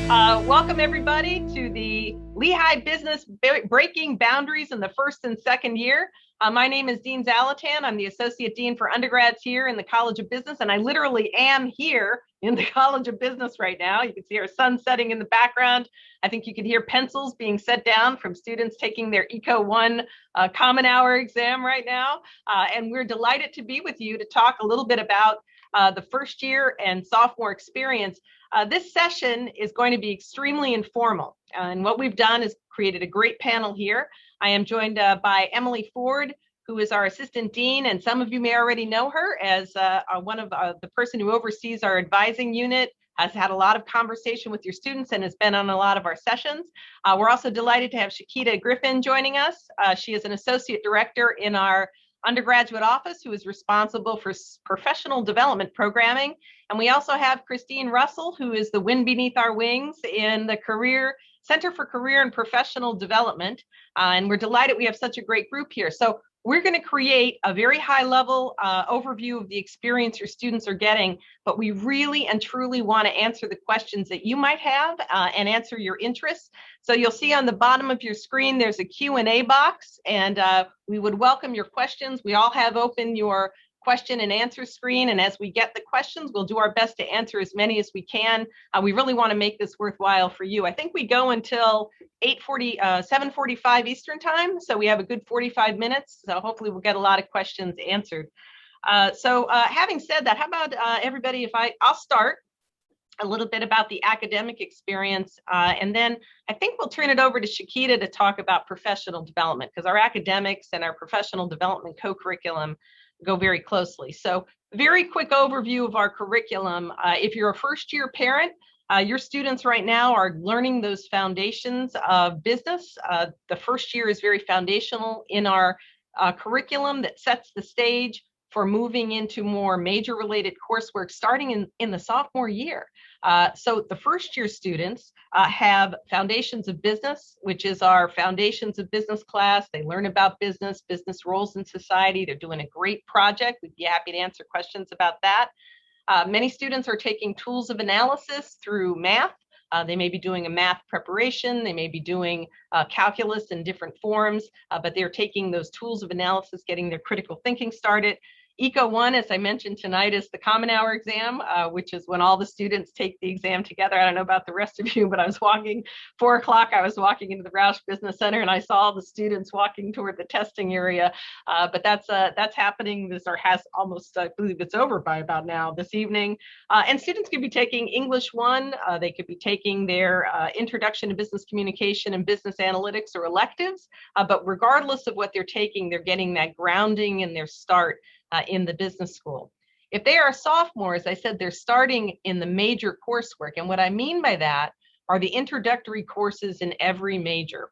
Welcome everybody to the Lehigh Business Breaking Boundaries in the First and Second Year. My name is Dean Zalatan. I'm the Associate Dean for undergrads here in the College of Business, and I literally am here in the College of Business right now. You can see our sun setting in the background. I think you can hear pencils being set down from students taking their Eco 1 Common Hour exam right now. And we're delighted to be with you to talk a little bit about the first year and sophomore experience. This session is going to be extremely informal, and what we've done is created a great panel here. I am joined by Emily Ford, who is our assistant dean, and some of you may already know her as one of the person who oversees our advising unit, has had a lot of conversation with your students and has been on a lot of our sessions. We're also delighted to have Chiquita Griffin joining us. She is an associate director in our undergraduate office who is responsible for professional development programming. And we also have Christine Russell, who is the wind beneath our wings in the Center for Career and Professional Development. And we're delighted we have such a great group here. So we're going to create a very high level overview of the experience your students are getting, but we really and truly want to answer the questions that you might have and answer your interests. So you'll see on the bottom of your screen, there's a Q&A box, and we would welcome your questions. We all have open your question and answer screen, and as we get the questions, we'll do our best to answer as many as we can. We really want to make this worthwhile for you. I think we go until 7:45 Eastern time, so we have a good 45 minutes, so hopefully we'll get a lot of questions answered. Having said that, how about everybody, if I'll start a little bit about the academic experience, and then I think we'll turn it over to Chiquita to talk about professional development, because our academics and our professional development co-curriculum go very closely. So very quick overview of our curriculum. If you're a first year parent, your students right now are learning those foundations of business. The first year is very foundational in our curriculum that sets the stage for moving into more major related coursework starting in the sophomore year. So the first year students have Foundations of Business, which is our Foundations of Business class. They learn about business roles in society. They're doing a great project. We'd be happy to answer questions about that. Many students are taking tools of analysis through math. They may be doing a math preparation, they may be doing calculus in different forms, but they're taking those tools of analysis, getting their critical thinking started. Eco 1, as I mentioned tonight, is the Common Hour exam, which is when all the students take the exam together. I don't know about the rest of you, but I was walking, 4 o'clock, I was walking into the Roush Business Center and I saw all the students walking toward the testing area. But that's happening, has almost, I believe it's over by about now this evening. And students could be taking English 1, they could be taking their Introduction to Business Communication and Business Analytics or electives, but regardless of what they're taking, they're getting that grounding in their start in the business school. If they are sophomores, I said they're starting in the major coursework. And what I mean by that are the introductory courses in every major.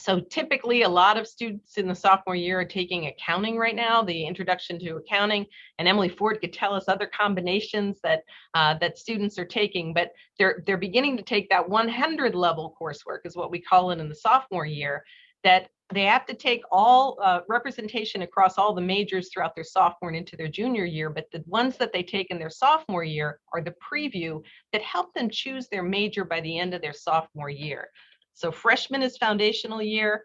So typically a lot of students in the sophomore year are taking accounting right now, the introduction to accounting, and Emily Ford could tell us other combinations that students are taking, but they're beginning to take that 100 level coursework is what we call it in the sophomore year, that they have to take all representation across all the majors throughout their sophomore and into their junior year, but the ones that they take in their sophomore year are the preview that help them choose their major by the end of their sophomore year. So freshman is foundational year,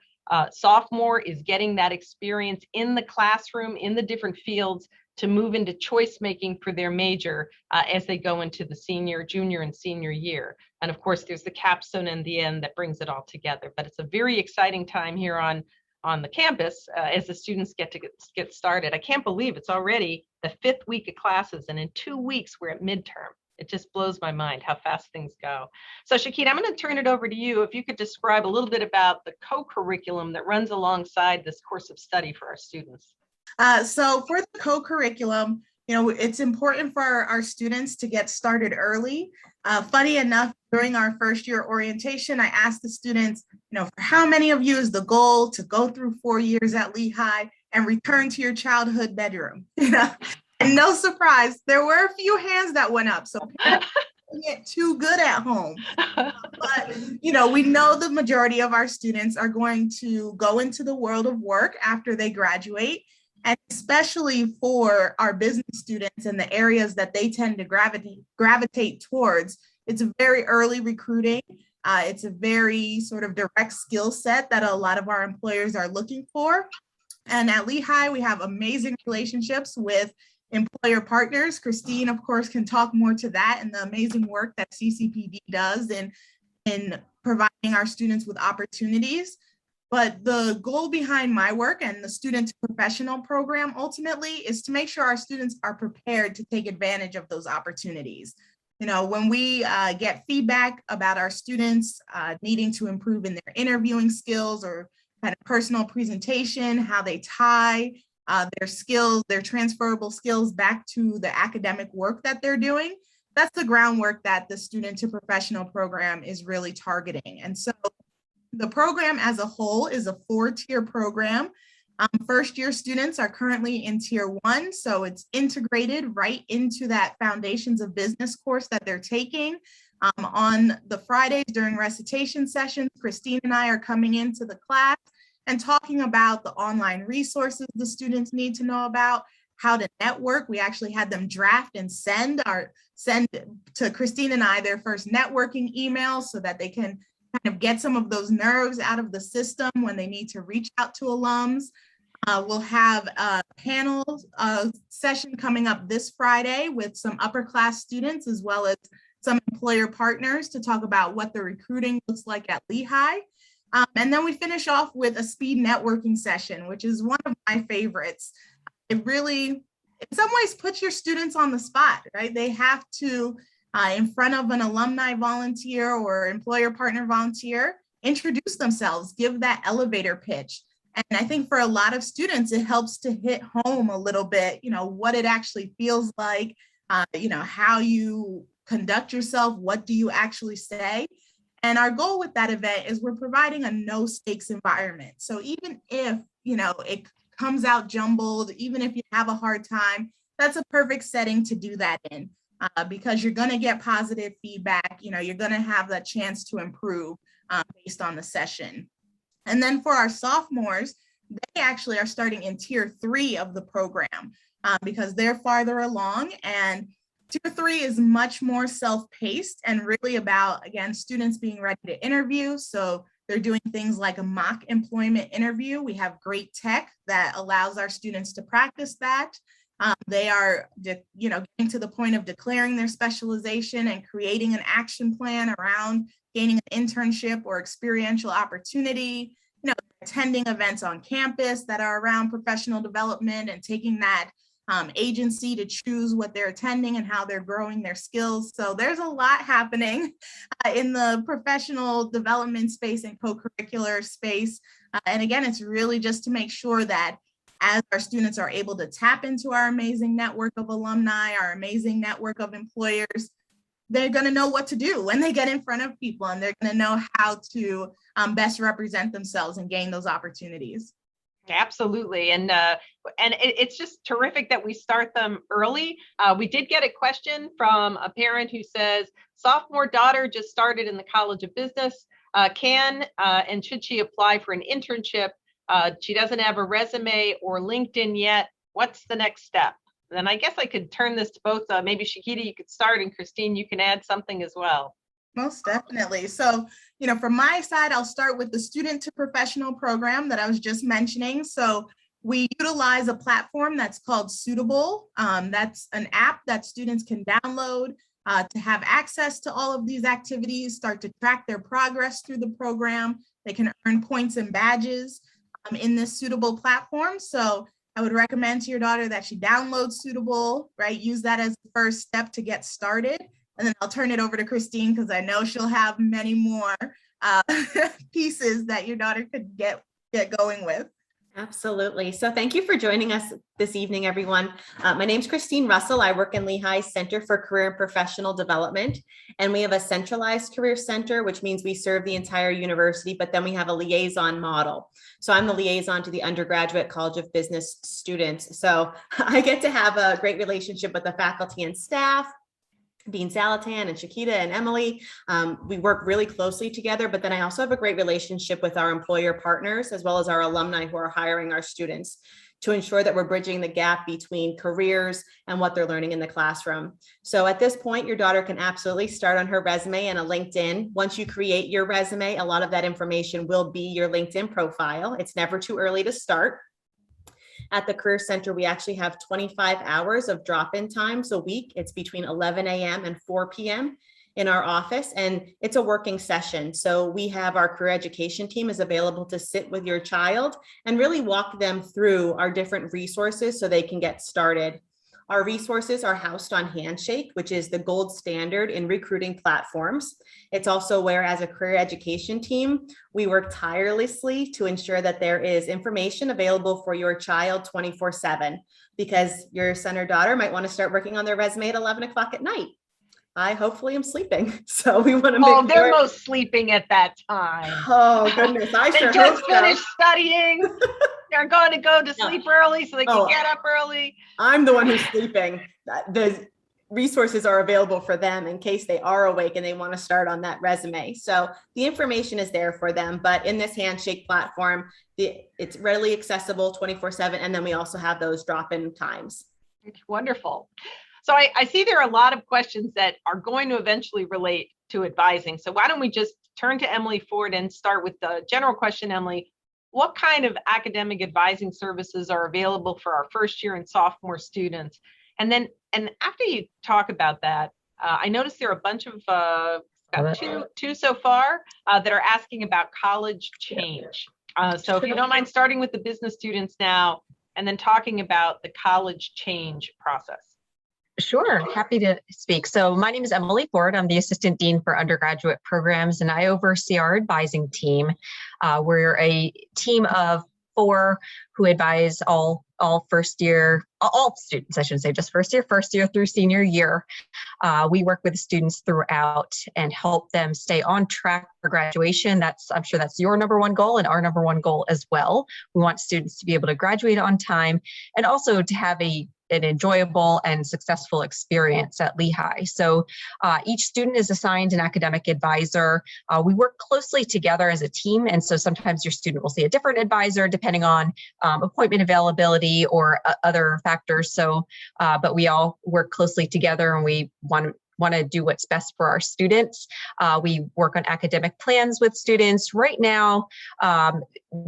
sophomore is getting that experience in the classroom, in the different fields to move into choice making for their major as they go into the junior and senior year. And of course, there's the capstone in the end that brings it all together. But it's a very exciting time here on the campus as the students get started. I can't believe it's already the 5th week of classes, and in 2 weeks we're at midterm. It just blows my mind how fast things go. So Chiquita, I'm going to turn it over to you. If you could describe a little bit about the co-curriculum that runs alongside this course of study for our students. So for the co-curriculum, it's important for our students to get started early. Funny enough, during our first year orientation, I asked the students, for how many of you is the goal to go through 4 years at Lehigh and return to your childhood bedroom? And no surprise, there were a few hands that went up. So get too good at home. But, we know the majority of our students are going to go into the world of work after they graduate. And especially for our business students in the areas that they tend to gravitate towards it's a very early recruiting. It's a very sort of direct skill set that a lot of our employers are looking for. And at Lehigh, we have amazing relationships with employer partners. Christine, of course, can talk more to that and the amazing work that CCPD does in providing our students with opportunities. But the goal behind my work and the student to professional program ultimately is to make sure our students are prepared to take advantage of those opportunities. You know, when we get feedback about our students needing to improve in their interviewing skills or kind of personal presentation, how they tie their skills, their transferable skills back to the academic work that they're doing, that's the groundwork that the student to professional program is really targeting. And so the program as a whole is a 4-tier program. First year students are currently in tier 1, so it's integrated right into that Foundations of Business course that they're taking. On the Fridays during recitation sessions, Christine and I are coming into the class and talking about the online resources the students need to know about, how to network. We actually had them draft and send to Christine and I their first networking emails so that they can kind of get some of those nerves out of the system when they need to reach out to alums. We'll have a panel session coming up this Friday with some upper class students as well as some employer partners to talk about what the recruiting looks like at Lehigh. And then we finish off with a speed networking session, which is one of my favorites. It really, in some ways, puts your students on the spot, right? They have to, in front of an alumni volunteer or employer partner volunteer, introduce themselves, give that elevator pitch. And I think for a lot of students, it helps to hit home a little bit, you know, what it actually feels like, you know, how you conduct yourself, what do you actually say? And our goal with that event is we're providing a no stakes environment. So even if, you know, it comes out jumbled, even if you have a hard time, that's a perfect setting to do that in because you're going to get positive feedback. You know, you're going to have that chance to improve based on the session. And then for our sophomores, they actually are starting in tier 3 of the program because they're farther along, and tier 3 is much more self-paced and really about, again, students being ready to interview. So they're doing things like a mock employment interview. We have great tech that allows our students to practice that. They are, you know, getting to the point of declaring their specialization and creating an action plan around gaining an internship or experiential opportunity, you know, attending events on campus that are around professional development and taking that agency to choose what they're attending and how they're growing their skills. So there's a lot happening in the professional development space and co-curricular space. And again, it's really just to make sure that as our students are able to tap into our amazing network of alumni, our amazing network of employers, they're going to know what to do when they get in front of people, and they're going to know how to best represent themselves and gain those opportunities. Absolutely. And it's just terrific that we start them early. We did get a question from a parent who says, sophomore daughter just started in the College of Business. Can and should she apply for an internship? She doesn't have a resume or LinkedIn yet. What's the next step? Then I guess I could turn this to both. Maybe Chiquita, you could start, and Christine, you can add something as well. Most definitely. So, you know, from my side, I'll start with the student to professional program that I was just mentioning. So we utilize a platform that's called Suitable. That's an app that students can download to have access to all of these activities, start to track their progress through the program. They can earn points and badges in this Suitable platform. So I would recommend to your daughter that she download Suitable, right? Use that as the first step to get started. And then I'll turn it over to Christine because I know she'll have many more pieces that your daughter could get going with. Absolutely. So thank you for joining us this evening, everyone. My name is Christine Russell. I work in Lehigh Center for Career and Professional Development, and we have a centralized career center, which means we serve the entire university, but then we have a liaison model. So I'm the liaison to the undergraduate College of Business students. So I get to have a great relationship with the faculty and staff, Dean Zalatan and Chiquita and Emily. We work really closely together, but then I also have a great relationship with our employer partners as well as our alumni who are hiring our students. to ensure that we're bridging the gap between careers and what they're learning in the classroom. So at this point, your daughter can absolutely start on her resume and a LinkedIn. Once you create your resume, a lot of that information will be your LinkedIn profile. It's never too early to start. At the Career Center, we actually have 25 hours of drop-in times a week. It's between 11 a.m. and 4 p.m. in our office, and it's a working session. So we have our career education team is available to sit with your child and really walk them through our different resources so they can get started. Our resources are housed on Handshake, which is the gold standard in recruiting platforms. It's also where, as a career education team, we work tirelessly to ensure that there is information available for your child 24/7, because your son or daughter might want to start working on their resume at 11 o'clock at night. I hopefully am sleeping. So we want to make they're most sleeping at that time. Oh, goodness. I They sure just hope so. finished studying. They're going to go to sleep early so they can get up early. I'm the one who's sleeping. The resources are available for them in case they are awake and they want to start on that resume. So the information is there for them, but in this Handshake platform, it's readily accessible 24/7. And then we also have those drop-in times. Wonderful. So I see there are a lot of questions that are going to eventually relate to advising. So why don't we just turn to Emily Ford and start with the general question, Emily. What kind of academic advising services are available for our first year and sophomore students? And after you talk about that, I noticed there are a bunch of got two so far that are asking about college change. So if you don't mind starting with the business students now, and then talking about the college change process. Sure, happy to speak. So my name is Emily Ford. I'm the Assistant Dean for Undergraduate Programs, and I oversee our advising team. We're a team of 4 who advise all first year, all students, I shouldn't say just first year through senior year. We work with students throughout and help them stay on track for graduation. I'm sure that's your number one goal and our number one goal as well. We want students to be able to graduate on time and also to have an enjoyable and successful experience at Lehigh. So each student is assigned an academic advisor. We work closely together as a team, and so sometimes your student will see a different advisor depending on appointment availability or other factors. So, but we all work closely together, and we want to do what's best for our students. We work on academic plans with students. Right now,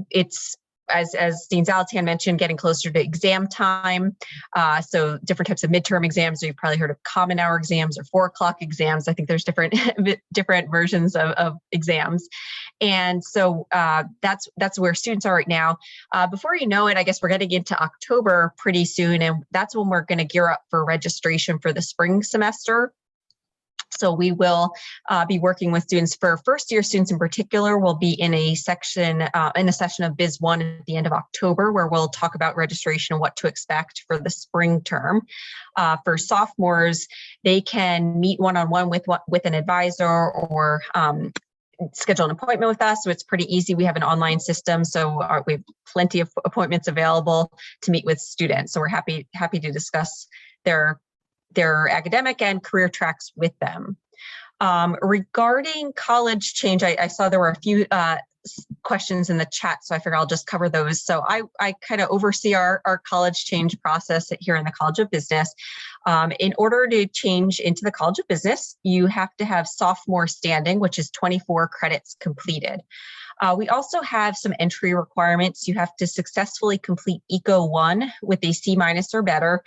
it's as Dean Zalatan mentioned, getting closer to exam time. So different types of midterm exams. You've probably heard of common hour exams or 4 o'clock exams. I think there's different versions of exams. And so that's where students are right now. Before you know it, I guess we're getting into October pretty soon. And that's when we're going to gear up for registration for the spring semester. So we will be working with students. For first year students in particular, we'll be in a session of Biz 1 at the end of October, where we'll talk about registration and what to expect for the spring term. For sophomores, they can meet one-on-one with an advisor or schedule an appointment with us. So it's pretty easy. We have an online system, so we have plenty of appointments available to meet with students. So we're happy to discuss their academic and career tracks with them. Regarding college change, I saw there were a few questions in the chat, so I figure I'll just cover those. So I kind of oversee our college change process here in the College of Business. In order to change into the College of Business, you have to have sophomore standing, which is 24 credits completed. We also have some entry requirements. You have to successfully complete Eco 1 with a C- or better,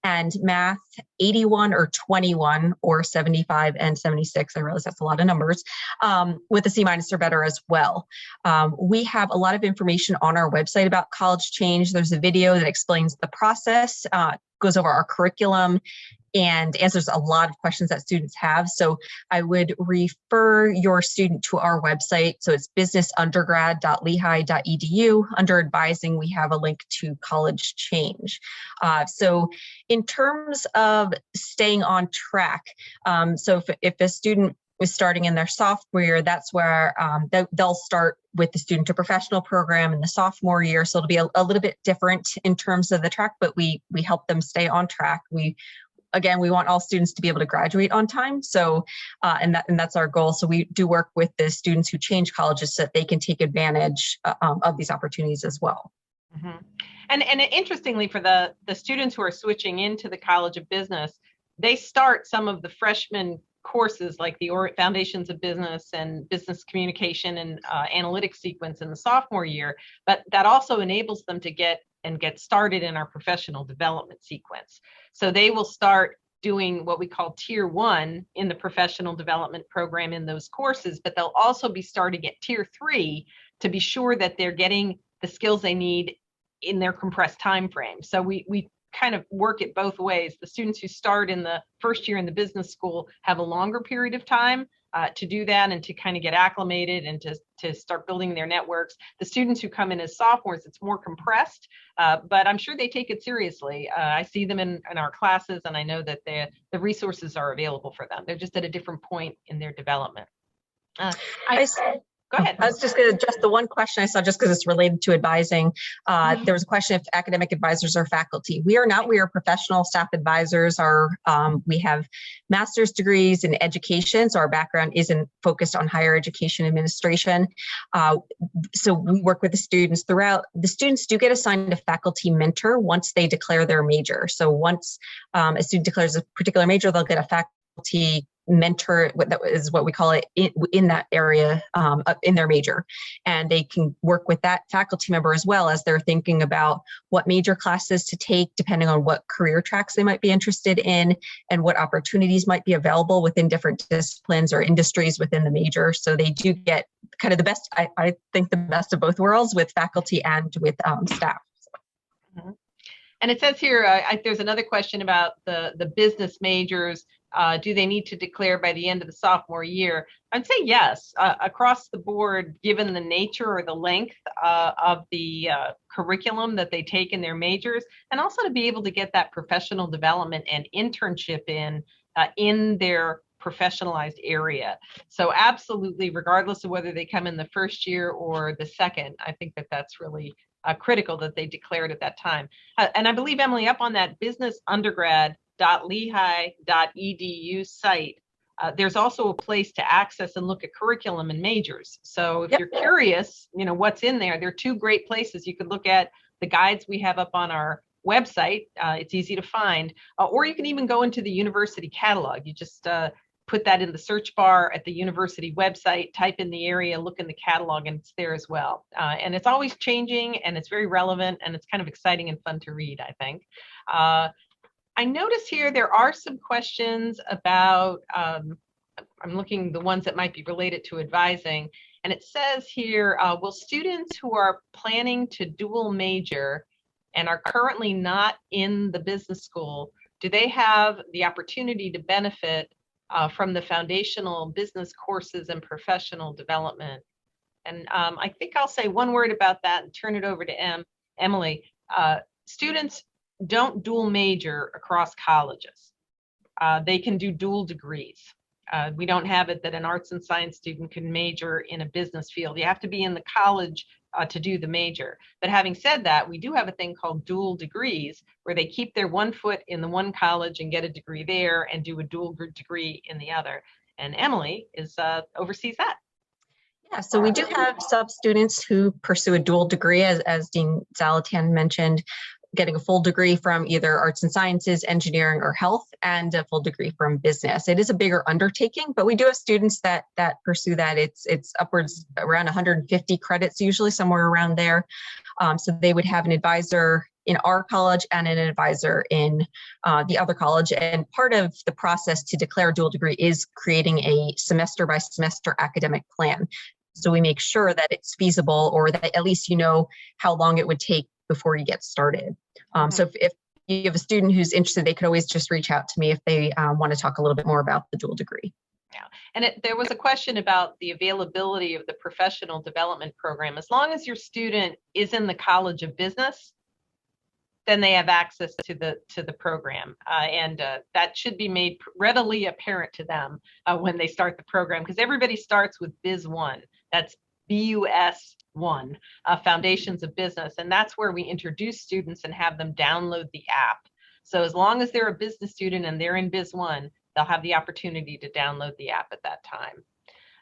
and Math 81 or 21 or 75 and 76. I realize that's a lot of numbers, with a C- or better as well. We have a lot of information on our website about college change. There's a video that explains the process, goes over our curriculum, and answers a lot of questions that students have. So I would refer your student to our website. So it's businessundergrad.lehigh.edu. Under advising, we have a link to college change. So in terms of staying on track, so if a student is starting in their sophomore year, that's where they'll start with the student to professional program in the sophomore year. So it'll be a little bit different in terms of the track, but we help them stay on track. Again, we want all students to be able to graduate on time. So, and that's our goal. So we do work with the students who change colleges so that they can take advantage of these opportunities as well. Mhm. And interestingly, for the students who are switching into the College of Business, they start some of the freshman courses like the Foundations of Business and Business Communication and Analytics sequence in the sophomore year, but that also enables them to get started in our professional development sequence. So they will start doing what we call tier 1 in the professional development program in those courses, but they'll also be starting at tier 3 to be sure that they're getting the skills they need in their compressed time frame. So we kind of work it both ways. The students who start in the first year in the business school have a longer period of time to do that and to kind of get acclimated and to start building their networks. The students who come in as sophomores, it's more compressed, but I'm sure they take it seriously. I see them in our classes, and I know that the resources are available for them. They're just at a different point in their development. Go ahead. I was just going to address the one question I saw just because it's related to advising. There was a question if academic advisors are faculty. We are not. We are professional staff advisors. We have master's degrees in education, so our background isn't focused on higher education administration. So we work with the students throughout. The students do get assigned a faculty mentor once they declare their major. So once a student declares a particular major, they'll get a faculty mentor, that is what we call it, in that area, in their major. And they can work with that faculty member as well as they're thinking about what major classes to take, depending on what career tracks they might be interested in and what opportunities might be available within different disciplines or industries within the major. So they do get kind of the best, I think the best of both worlds with faculty and with staff. Mm-hmm. And it says here, there's another question about the business majors. Do they need to declare by the end of the sophomore year? I'd say yes, across the board, given the nature or the length of the curriculum that they take in their majors, and also to be able to get that professional development and internship in their professionalized area. So absolutely, regardless of whether they come in the first year or the second, I think that that's really critical that they declared at that time. And I believe, Emily, up on that business undergrad.lehigh.edu site, there's also a place to access and look at curriculum and majors. So if you're curious, what's in there, there are two great places. You could look at the guides we have up on our website. It's easy to find, or you can even go into the university catalog. You just put that in the search bar at the university website, type in the area, look in the catalog, and it's there as well. And it's always changing, and it's very relevant, and it's kind of exciting and fun to read, I think. I notice here there are some questions about, I'm looking the ones that might be related to advising, and it says here, will students who are planning to dual major and are currently not in the business school, do they have the opportunity to benefit from the foundational business courses and professional development? And I think I'll say one word about that and turn it over to Emily. Students don't dual major across colleges. They can do dual degrees. We don't have it that an arts and science student can major in a business field. You have to be in the college to do the major. But having said that, we do have a thing called dual degrees, where they keep their one foot in the one college and get a degree there and do a dual degree in the other. And Emily oversees that. Yeah, so we do have sub-students who pursue a dual degree, as Dean Zalatan mentioned, getting a full degree from either arts and sciences, engineering, or health, and a full degree from business. It is a bigger undertaking, but we do have students that pursue that. It's upwards around 150 credits, usually somewhere around there. So they would have an advisor in our college and an advisor in the other college. And part of the process to declare a dual degree is creating a semester by semester academic plan. So we make sure that it's feasible, or that at least you know how long it would take before you get started. So if you have a student who's interested, they could always just reach out to me if they want to talk a little bit more about the dual degree. Yeah, and there was a question about the availability of the professional development program. As long as your student is in the College of Business, then they have access to the program, and that should be made readily apparent to them when they start the program, because everybody starts with Biz 1. That's BUS 1, Foundations of Business, and that's where we introduce students and have them download the app. So as long as they're a business student and they're in Biz 1, they'll have the opportunity to download the app at that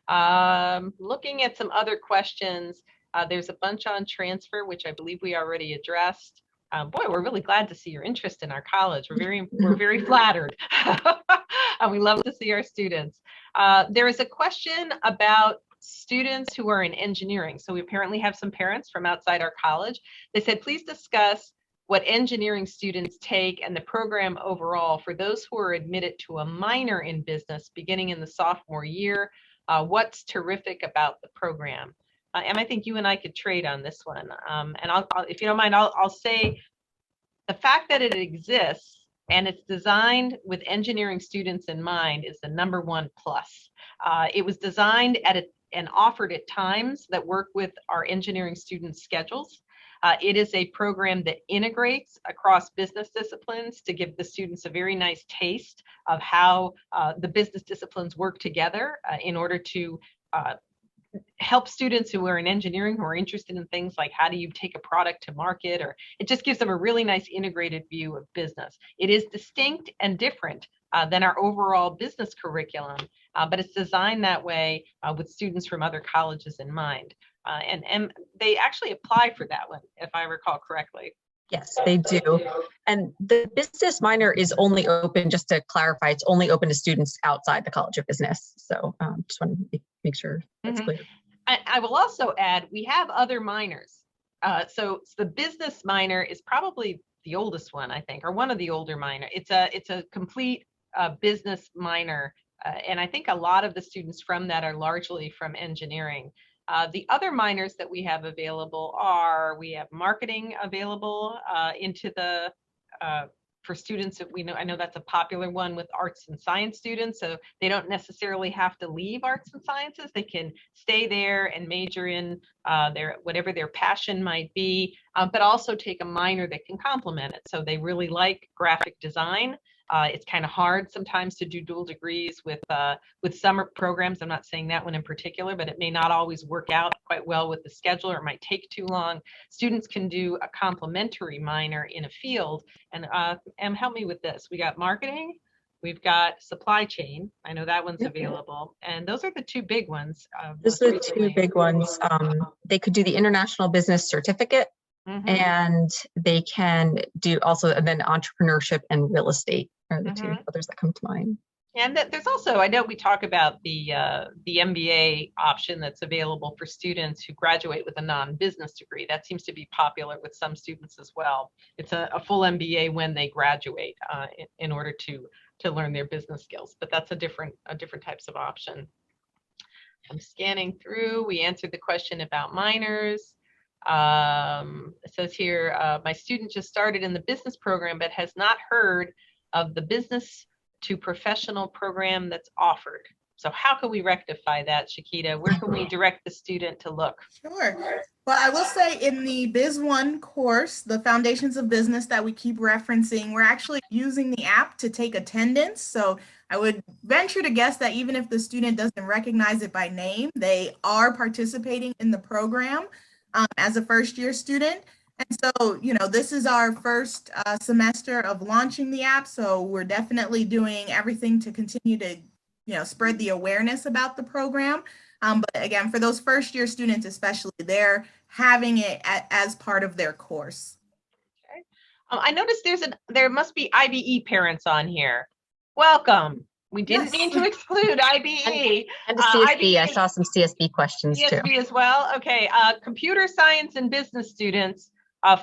time. Looking at some other questions, There's a bunch on transfer, which I believe we already addressed. Boy, we're really glad to see your interest in our college. We're very flattered, and we love to see our students. There is a question about students who are in engineering. So we apparently have some parents from outside our college. They said, please discuss what engineering students take and the program overall for those who are admitted to a minor in business beginning in the sophomore year. What's terrific about the program? And I think you and I could trade on this one. And I'll, if you don't mind, I'll say the fact that it exists and it's designed with engineering students in mind is the #1 plus. It was designed and offered at times that work with our engineering students' schedules. It is a program that integrates across business disciplines to give the students a very nice taste of how the business disciplines work together in order to help students who are in engineering who are interested in things like how do you take a product to market, or it just gives them a really nice integrated view of business. It is distinct and different than our overall business curriculum, but it's designed that way with students from other colleges in mind. And they actually apply for that one, if I recall correctly. Yes, they do. And the business minor is only open, just to clarify, it's only open to students outside the College of Business. So just want to make sure that's clear. I will also add, we have other minors. So the business minor is probably the oldest one, I think, or one of the older minor. It's a complete business minor. And I think a lot of the students from that are largely from engineering. The other minors that we have available are, we have marketing available for students that we know. I know that's a popular one with arts and science students, so they don't necessarily have to leave arts and sciences. They can stay there and major in whatever their passion might be, but also take a minor that can complement it. So they really like graphic design. It's kind of hard sometimes to do dual degrees with summer programs. I'm not saying that one in particular, but it may not always work out quite well with the schedule, or it might take too long. Students can do a complementary minor in a field. And help me with this. We got marketing, we've got supply chain. I know that one's available. And those are the two big ones. Those are the two big ones. They could do the International Business Certificate. And they can do also, and then entrepreneurship and real estate are the two others that come to mind. And there's also, I know we talk about the MBA option that's available for students who graduate with a non-business degree. That seems to be popular with some students as well. It's a full MBA when they graduate in order to learn their business skills, but that's a different types of option. I'm scanning through. We answered the question about minors. It says here, my student just started in the business program, but has not heard of the business to professional program that's offered. So how can we rectify that, Chiquita? Where can we direct the student to look? Sure. Well, I will say in the Biz 1 course, the Foundations of Business that we keep referencing, we're actually using the app to take attendance. So I would venture to guess that even if the student doesn't recognize it by name, they are participating in the program as a first-year student. And so, this is our first semester of launching the app. So we're definitely doing everything to continue to, spread the awareness about the program. But again, for those first-year students, especially, they're having it as part of their course. Okay. I noticed there must be IBE parents on here. Welcome. We didn't mean to exclude IBE. And the CSB, IBE, I saw some CSB questions too. CSB as well. Okay, computer science and business students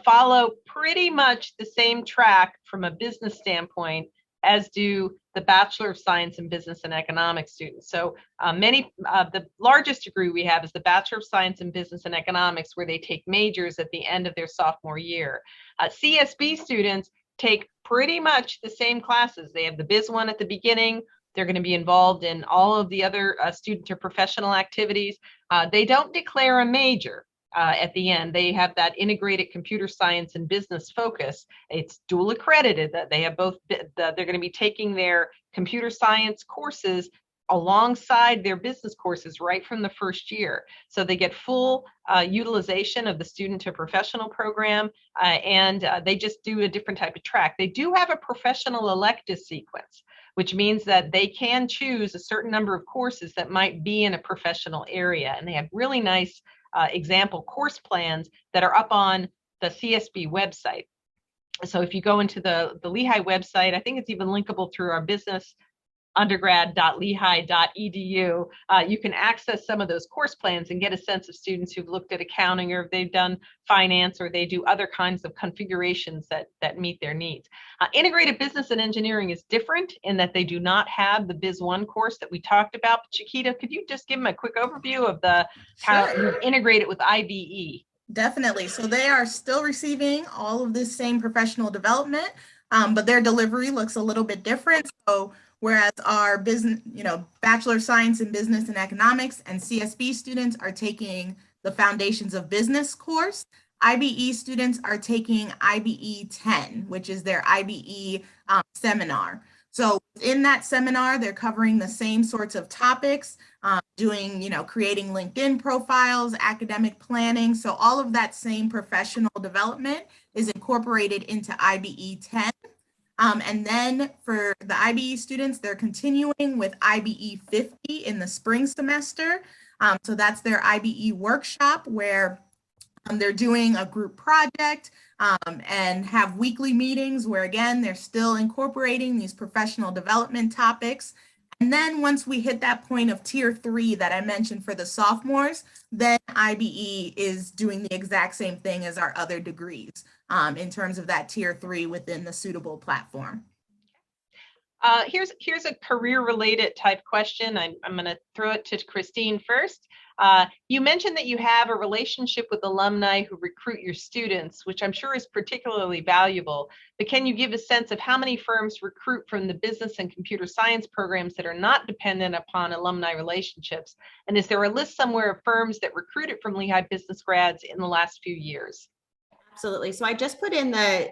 follow pretty much the same track from a business standpoint as do the Bachelor of Science in Business and Economics students. So the largest degree we have is the Bachelor of Science in Business and Economics, where they take majors at the end of their sophomore year. CSB students take pretty much the same classes. They have the Biz 1 at the beginning. They're going to be involved in all of the other student or professional activities. They don't declare a major at the end. They have that integrated computer science and business focus. It's dual accredited that they have both. They're going to be taking their computer science courses alongside their business courses right from the first year. So they get full utilization of the student to professional program, and they just do a different type of track. They do have a professional elective sequence, which means that they can choose a certain number of courses that might be in a professional area. And they have really nice example course plans that are up on the CSB website. So if you go into the Lehigh website, I think it's even linkable through our business undergrad.lehigh.edu, you can access some of those course plans and get a sense of students who've looked at accounting, or if they've done finance, or they do other kinds of configurations that meet their needs. Integrated business and engineering is different in that they do not have the Biz 1 course that we talked about. But Chiquita, could you just give them a quick overview of how you integrate it with IBE? Definitely. So they are still receiving all of this same professional development, but their delivery looks a little bit different. So whereas our business, Bachelor of Science in Business and Economics and CSB students are taking the Foundations of Business course, IBE students are taking IBE 10, which is their IBE seminar. So in that seminar, they're covering the same sorts of topics, doing, creating LinkedIn profiles, academic planning. So all of that same professional development is incorporated into IBE 10. And then for the IBE students, they're continuing with IBE 50 in the spring semester. So that's their IBE workshop where they're doing a group project and have weekly meetings where, again, they're still incorporating these professional development topics. And then once we hit that point of tier 3 that I mentioned for the sophomores, then IBE is doing the exact same thing as our other degrees in terms of that tier 3 within the suitable platform. Here's a career-related type question. I'm going to throw it to Christine first. You mentioned that you have a relationship with alumni who recruit your students, which I'm sure is particularly valuable. But can you give a sense of how many firms recruit from the business and computer science programs that are not dependent upon alumni relationships? And is there a list somewhere of firms that recruited from Lehigh Business grads in the last few years? Absolutely. So I just put in the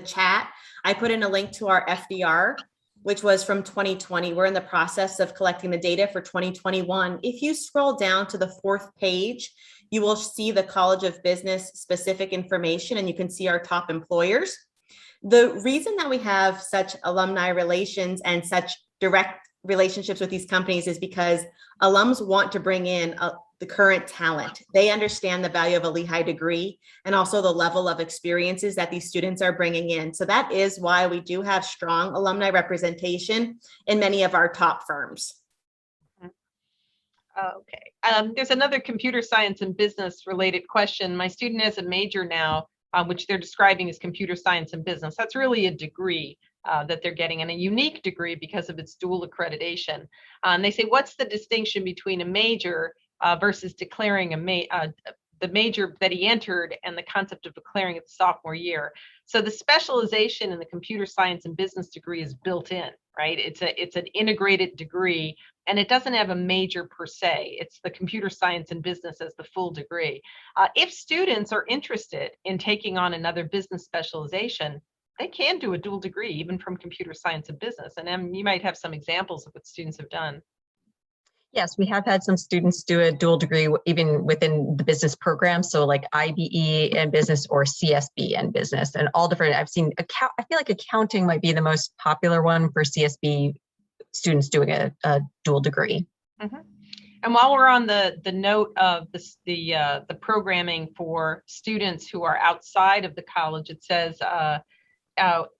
chat, I put in a link to our FDR, which was from 2020. We're in the process of collecting the data for 2021. If you scroll down to the 4th page, you will see the College of Business specific information, and you can see our top employers. The reason that we have such alumni relations and such direct relationships with these companies is because alums want to bring in the current talent. They understand the value of a Lehigh degree and also the level of experiences that these students are bringing in. So that is why we do have strong alumni representation in many of our top firms. Okay. There's another computer science and business related question. My student has a major now, which they're describing as computer science and business. That's really a degree that they're getting, and a unique degree because of its dual accreditation. And they say, what's the distinction between a major versus declaring the major that he entered and the concept of declaring it the sophomore year? So the specialization in the computer science and business degree is built in, right? It's an integrated degree, and it doesn't have a major per se. It's the computer science and business as the full degree. If students are interested in taking on another business specialization, they can do a dual degree even from computer science and business. And you might have some examples of what students have done. Yes, we have had some students do a dual degree even within the business program. So like IBE and business or CSB and business, and all different. I've seen I feel like accounting might be the most popular one for CSB students doing a dual degree. Mm-hmm. And while we're on the note of the programming for students who are outside of the college, it says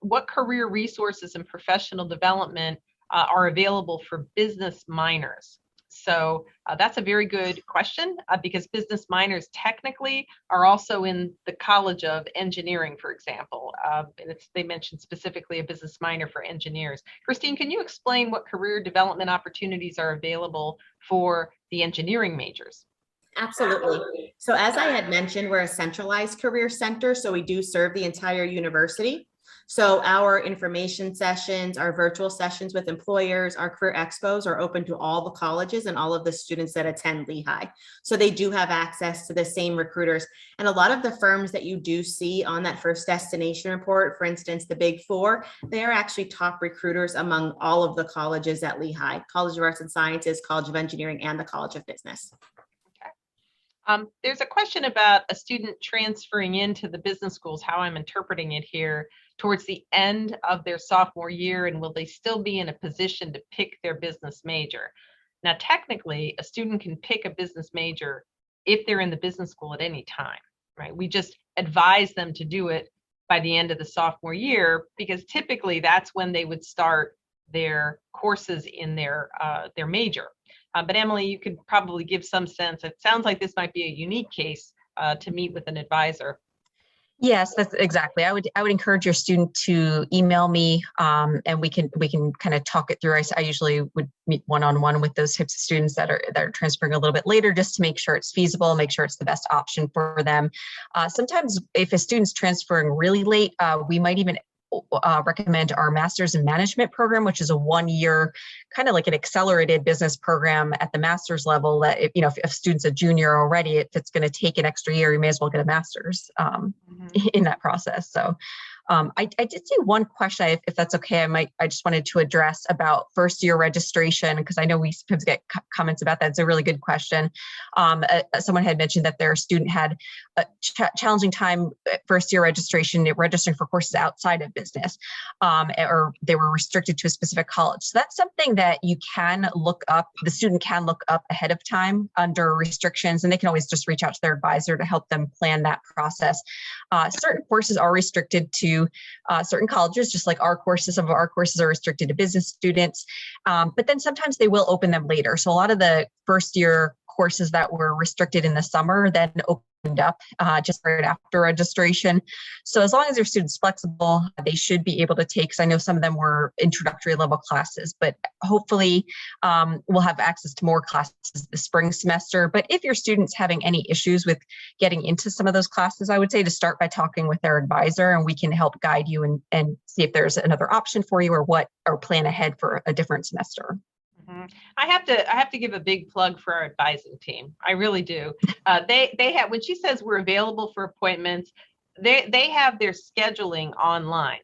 what career resources and professional development are available for business minors? So that's a very good question because business minors technically are also in the College of Engineering, for example. And they mentioned specifically a business minor for engineers. Christine, can you explain what career development opportunities are available for the engineering majors? Absolutely. So as I had mentioned, we're a centralized career center, so we do serve the entire university. So our information sessions, our virtual sessions with employers, our career expos are open to all the colleges and all of the students that attend Lehigh. So they do have access to the same recruiters. And a lot of the firms that you do see on that first destination report, for instance, the Big Four, they are actually top recruiters among all of the colleges at Lehigh: College of Arts and Sciences, College of Engineering, and the College of Business. There's a question about a student transferring into the business schools, how I'm interpreting it here, towards the end of their sophomore year, and will they still be in a position to pick their business major? Now, technically, a student can pick a business major if they're in the business school at any time, right? We just advise them to do it by the end of the sophomore year, because typically that's when they would start their courses in their major. But Emily, you could probably give some sense. It sounds like this might be a unique case to meet with an advisor. Yes, that's exactly. I would encourage your student to email me, and we can kind of talk it through. I usually would meet one-on-one with those types of students that are transferring a little bit later, just to make sure it's feasible, make sure it's the best option for them. Sometimes if a student's transferring really late, we might even recommend our master's in management program, which is a 1-year kind of like an accelerated business program at the master's level, that if a student's a junior already, if it's going to take an extra year, you may as well get a master's in that process. So I did see one question, if that's okay. I just wanted to address about first year registration, because I know we sometimes get comments about that. It's a really good question. Someone had mentioned that their student had a challenging time at first year registering for courses outside of business, or they were restricted to a specific college. So that's something that you can look up. The student can look up ahead of time under restrictions, and they can always just reach out to their advisor to help them plan that process. Certain courses are restricted to certain colleges, just like some of our courses are restricted to business students, but then sometimes they will open them later. So a lot of the first year courses that were restricted in the summer then opened up just right after registration. So as long as your student's flexible, they should be able to take, because I know some of them were introductory level classes, but hopefully we'll have access to more classes the spring semester. But if your student's having any issues with getting into some of those classes, I would say to start by talking with their advisor, and we can help guide you and see if there's another option for you, or plan ahead for a different semester. I have to give a big plug for our advising team. I really do. They have, when she says we're available for appointments, they have their scheduling online.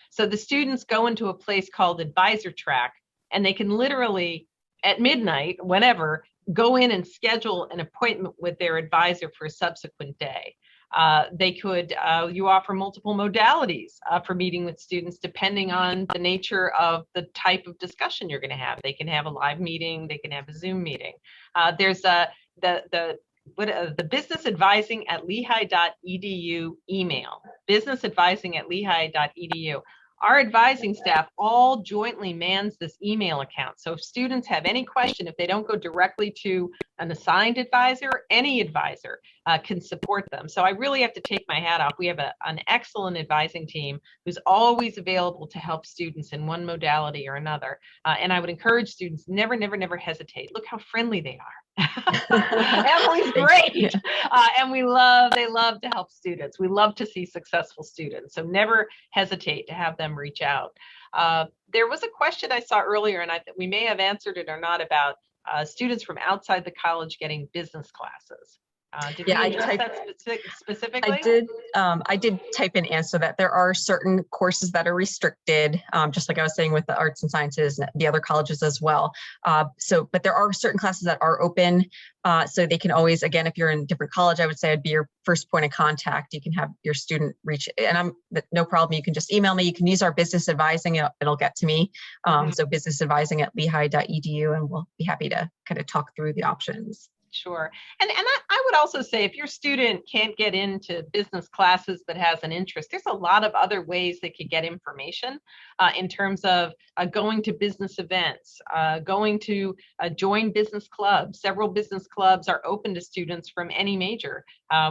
So the students go into a place called Advisor Track, and they can literally at midnight, whenever, go in and schedule an appointment with their advisor for a subsequent day. You offer multiple modalities for meeting with students depending on the nature of the type of discussion you're going to have. They can have a live meeting, they can have a Zoom meeting. There's the business advising at lehigh.edu email, business advising at lehigh.edu. Our advising staff all jointly mans this email account. So if students have any question, if they don't go directly to an assigned advisor, any advisor can support them. So I really have to take my hat off. We have an excellent advising team who's always available to help students in one modality or another. And I would encourage students, never hesitate. Look how friendly they are. Emily's great. And they love to help students. We love to see successful students. So never hesitate to have them reach out. There was a question I saw earlier, and we may have answered it or not, about students from outside the college getting business classes. Did we address that specifically? I did type in answer that there are certain courses that are restricted, just like I was saying with the arts and sciences and the other colleges as well. But there are certain classes that are open. So they can always, again, if you're in a different college, I would say I'd be your first point of contact. You can have your student reach, and no problem. You can just email me. You can use our business advising. It'll get to me. So business advising at lehigh.edu, and we'll be happy to kind of talk through the options. Sure. And I would also say, if your student can't get into business classes but has an interest, there's a lot of other ways they could get information in terms of going to business events, going to join business clubs. Several business clubs are open to students from any major.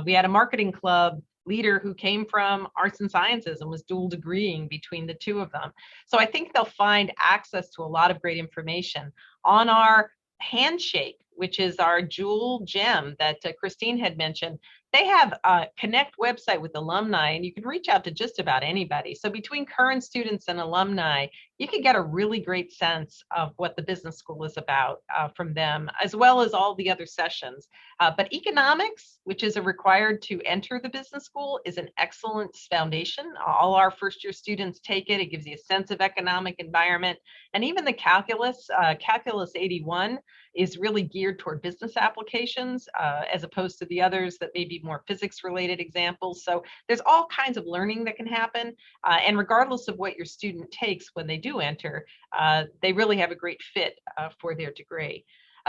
We had a marketing club leader who came from arts and sciences and was dual degreeing between the two of them. So I think they'll find access to a lot of great information on our Handshake, which is our jewel gem that Christine had mentioned. They have a Connect website with alumni, and you can reach out to just about anybody. So between current students and alumni, you can get a really great sense of what the business school is about from them, as well as all the other sessions. But economics, which is required to enter the business school, is an excellent foundation. All our first year students take it. It gives you a sense of economic environment. And even the calculus 81 is really geared toward business applications, as opposed to the others that may be more physics related examples. So there's all kinds of learning that can happen. And regardless of what your student takes when they do enter, they really have a great fit for their degree.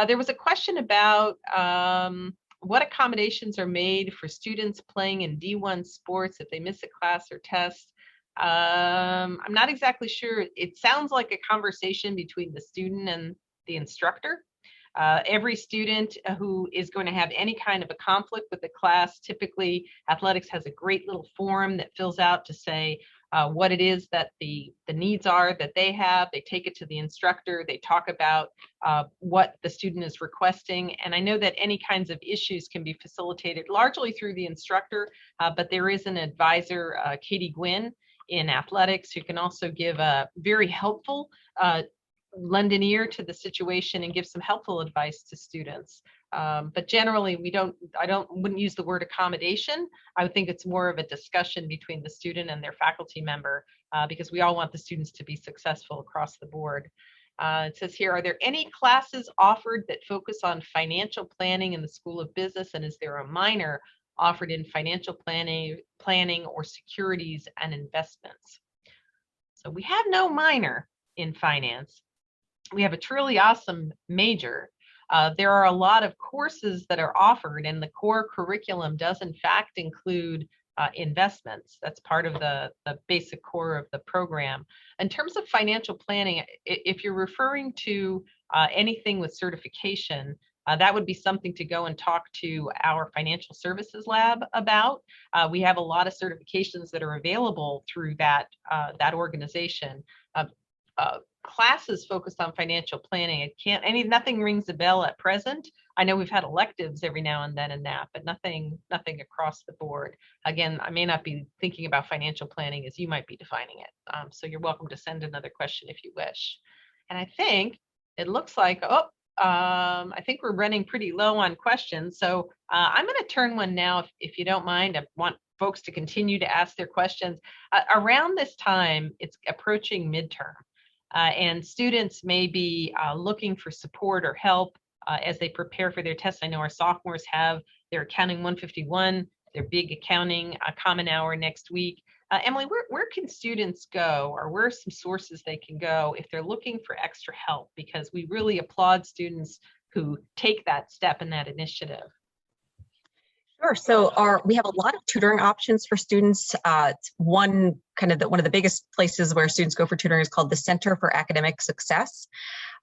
There was a question about what accommodations are made for students playing in D1 sports if they miss a class or test. I'm not exactly sure. It sounds like a conversation between the student and the instructor. Every student who is going to have any kind of a conflict with the class, typically athletics has a great little form that fills out to say what it is that the needs are that they have. They take it to the instructor. They talk about what the student is requesting. And I know that any kinds of issues can be facilitated largely through the instructor, but there is an advisor, Katie Gwynn, in athletics, who can also give a very helpful lend an ear to the situation and give some helpful advice to students. But generally, wouldn't use the word accommodation. I would think it's more of a discussion between the student and their faculty member, because we all want the students to be successful across the board. It says here, are there any classes offered that focus on financial planning in the School of Business? And is there a minor offered in financial planning or securities and investments? So we have no minor in finance. We have a truly awesome major. There are a lot of courses that are offered, and the core curriculum does in fact include investments. That's part of the basic core of the program. In terms of financial planning, if you're referring to anything with certification, that would be something to go and talk to our financial services lab about. We have a lot of certifications that are available through that organization. Classes focused on financial planning, nothing rings a bell at present. I know we've had electives every now and then in that, but nothing across the board. Again, I may not be thinking about financial planning as you might be defining it. So you're welcome to send another question if you wish. And I think it looks like, I think we're running pretty low on questions. So I'm going to turn one now, if you don't mind. I want folks to continue to ask their questions. Around this time, it's approaching midterm. And students may be looking for support or help as they prepare for their tests. I know our sophomores have their Accounting 151, their big accounting common hour next week. Emily, where can students go, or where are some sources they can go if they're looking for extra help? Because we really applaud students who take that step in that initiative. Sure. So we have a lot of tutoring options for students. One of the biggest places where students go for tutoring is called the Center for Academic Success.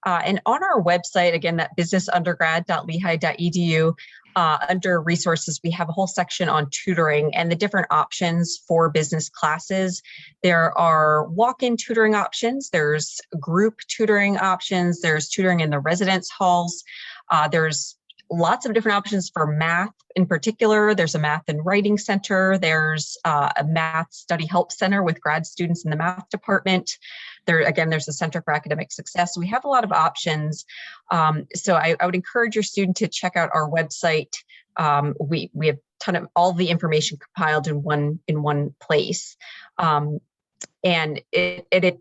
And on our website, again, that businessundergrad.lehigh.edu, under resources, we have a whole section on tutoring and the different options for business classes. There are walk-in tutoring options. There's group tutoring options. There's tutoring in the residence halls. There's lots of different options for math in particular. There's a math and writing center. There's a math study help center with grad students in the math department. There's a Center for Academic Success. We have a lot of options. So I would encourage your student to check out our website. We have a ton of all the information compiled in one place. And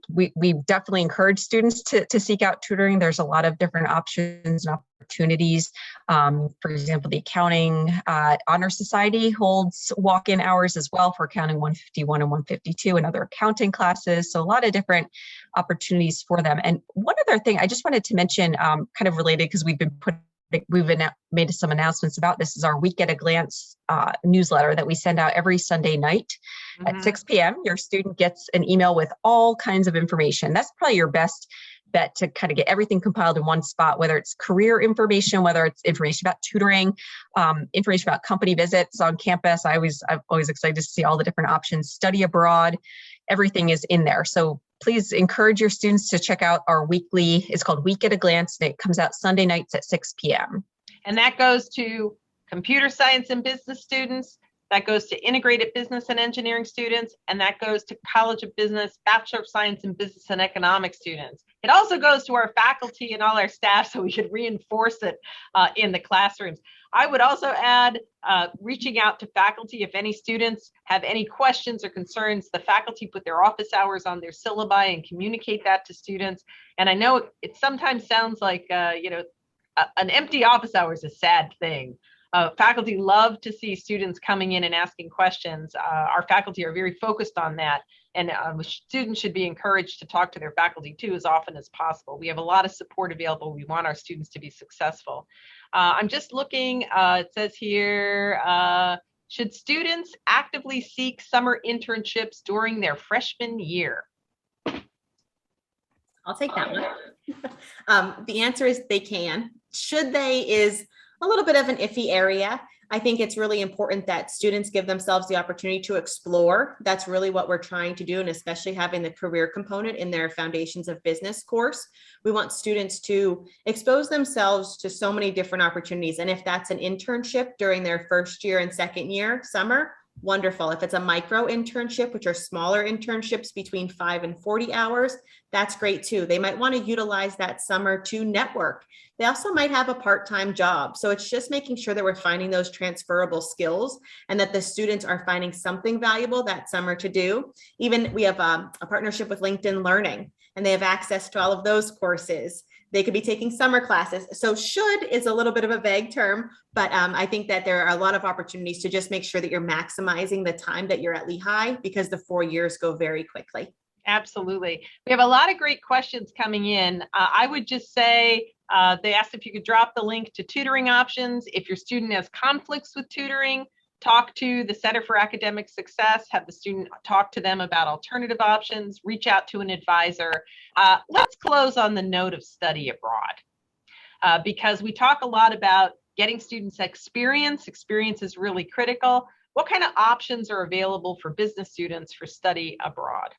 we definitely encourage students to seek out tutoring. There's a lot of different options and opportunities. For example, the Accounting Honor Society holds walk-in hours as well for Accounting 151 and 152 and other accounting classes. So a lot of different opportunities for them. And one other thing I just wanted to mention, kind of related, because we've made some announcements about this, is our Week at a Glance newsletter that we send out every Sunday night at 6 p.m. Your student gets an email with all kinds of information. That's probably your best bet to kind of get everything compiled in one spot, whether it's career information, whether it's information about tutoring, information about company visits on campus. I'm always excited to see all the different options. Study abroad, everything is in there. So please encourage your students to check out our weekly, it's called Week at a Glance, and it comes out Sunday nights at 6 p.m. And that goes to computer science and business students, that goes to integrated business and engineering students, and that goes to College of Business, Bachelor of Science in Business and Economics students. It also goes to our faculty and all our staff, so we could reinforce it in the classrooms. I would also add reaching out to faculty. If any students have any questions or concerns, the faculty put their office hours on their syllabi and communicate that to students. And I know it sometimes sounds like, an empty office hour is a sad thing. Faculty love to see students coming in and asking questions. Our faculty are very focused on that. And students should be encouraged to talk to their faculty too as often as possible. We have a lot of support available. We want our students to be successful. I'm just looking, it says here, should students actively seek summer internships during their freshman year? I'll take that one. The answer is they can. Should they is a little bit of an iffy area. I think it's really important that students give themselves the opportunity to explore. That's really what we're trying to do, and especially having the career component in their Foundations of Business course. We want students to expose themselves to so many different opportunities. And if that's an internship during their first year and second year summer, wonderful. If it's a micro internship, which are smaller internships between 5 and 40 hours, that's great too. They might want to utilize that summer to network. They also might have a part-time job. So it's just making sure that we're finding those transferable skills and that the students are finding something valuable that summer to do. Even we have a partnership with LinkedIn Learning, and they have access to all of those courses. They could be taking summer classes. So should is a little bit of a vague term, but I think that there are a lot of opportunities to just make sure that you're maximizing the time that you're at Lehigh, because the 4 years go very quickly. Absolutely. We have a lot of great questions coming in. I would just say, they asked if you could drop the link to tutoring options. If your student has conflicts with tutoring, talk to the Center for Academic Success, have the student talk to them about alternative options, reach out to an advisor. Let's close on the note of study abroad, because we talk a lot about getting students experience. Experience is really critical. What kind of options are available for business students for study abroad?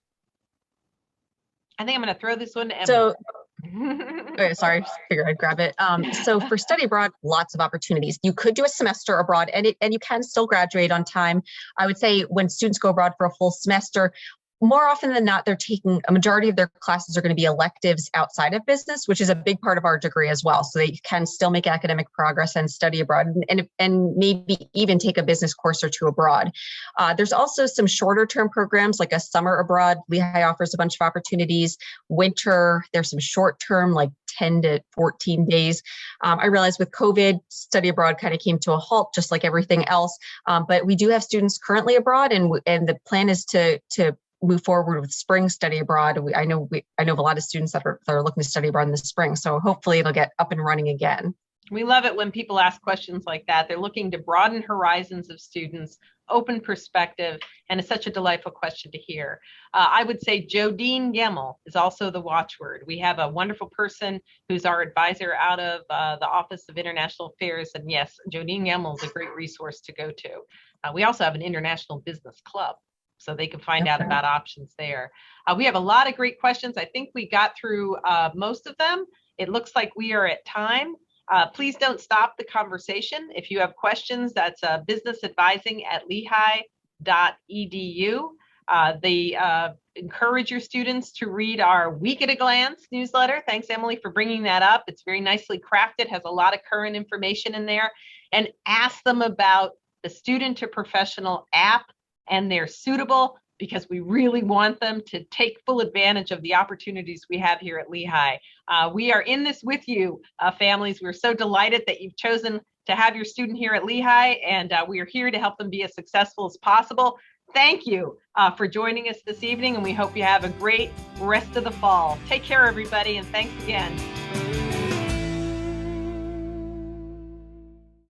I think I'm going to throw this one to Emily. Okay, sorry, just figured I'd grab it. So for study abroad, lots of opportunities. You could do a semester abroad, and you can still graduate on time. I would say when students go abroad for a full semester, more often than not, they're taking a majority of their classes are going to be electives outside of business, which is a big part of our degree as well. So they can still make academic progress and study abroad, and maybe even take a business course or two abroad. There's also some shorter term programs like a summer abroad. Lehigh offers a bunch of opportunities. Winter, there's some short term like 10 to 14 days. I realize with COVID, study abroad kind of came to a halt, just like everything else. But we do have students currently abroad, and the plan is to move forward with spring study abroad. I know of a lot of students that are looking to study abroad in the spring. So hopefully it'll get up and running again. We love it when people ask questions like that. They're looking to broaden horizons of students, open perspective, and it's such a delightful question to hear. I would say Jodine Gemmel is also the watchword. We have a wonderful person who's our advisor out of the Office of International Affairs. And yes, Jodine Gemmel is a great resource to go to. We also have an international business club, so they can find out about options there. We have a lot of great questions. I think we got through most of them. It looks like we are at time. Please don't stop the conversation. If you have questions, that's businessadvising@lehigh.edu. They encourage your students to read our Week at a Glance newsletter. Thanks, Emily, for bringing that up. It's very nicely crafted, has a lot of current information in there. And ask them about the Student to Professional app and they're suitable, because we really want them to take full advantage of the opportunities we have here at Lehigh. We are in this with you, families. We're so delighted that you've chosen to have your student here at Lehigh, and we are here to help them be as successful as possible. Thank you for joining us this evening, and we hope you have a great rest of the fall. Take care, everybody, and thanks again.